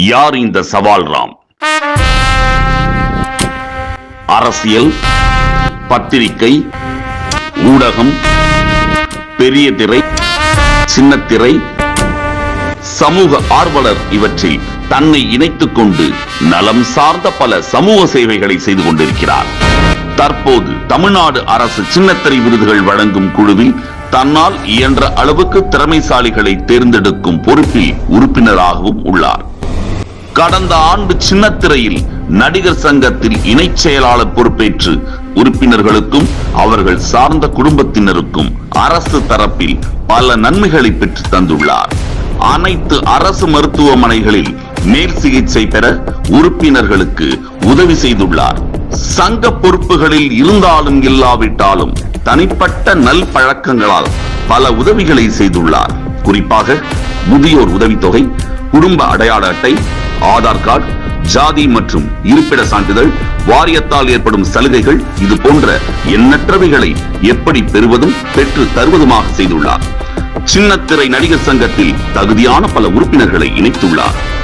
யார் இந்த சவால் ராம்? அரசியல், பத்திரிகை, ஊடகம், பெரிய திரை, சின்னத்திரை, சமூக ஆர்வலர் இவற்றில் தன்னை இணைத்துக் கொண்டு நலம் சார்ந்த பல சமூக சேவைகளை செய்து கொண்டிருக்கிறார். தற்போது தமிழ்நாடு அரசு சின்னத்திரை விருதுகள் வழங்கும் குழுவில் தன்னால் இயன்ற அளவுக்கு திறமைசாலிகளை தேர்ந்தெடுக்கும் பொறுப்பில் உறுப்பினராகவும் உள்ளார். கடந்த ஆண்டு சின்னத்திரையில் நடிகர் சங்கத்தில் இணை செயலாளர் பொறுப்பேற்று உறுப்பினர்களுக்கும் அவர்கள் சார்ந்த குடும்பத்தினருக்கும் அரசு தரப்பில் பல நன்மைகளை பெற்று தந்துள்ளார். அனைத்து அரசு மருத்துவமனைகளில் மேல் சிகிச்சை பெற உறுப்பினர்களுக்கு உதவி செய்துள்ளார். சங்க பொறுப்புகளில் இருந்தாலும் இல்லாவிட்டாலும் தனிப்பட்ட நல் பழக்கங்களால் பல உதவிகளை செய்துள்ளார். குறிப்பாக முதியோர் உதவித்தொகை, குடும்ப அடையாள அட்டை, ஆதார் கார்டு, ஜாதி மற்றும் இருப்பிட சான்றிதழ், வாரியத்தால் ஏற்படும் சலுகைகள், இது போன்ற எண்ணற்றவைகளை எப்படி பெறுவதும் பெற்று தருவதுமாக செய்துள்ளார். சின்னத்திரை நடிகர் சங்கத்தில் தகுதியான பல உறுப்பினர்களை இணைத்துள்ளார்.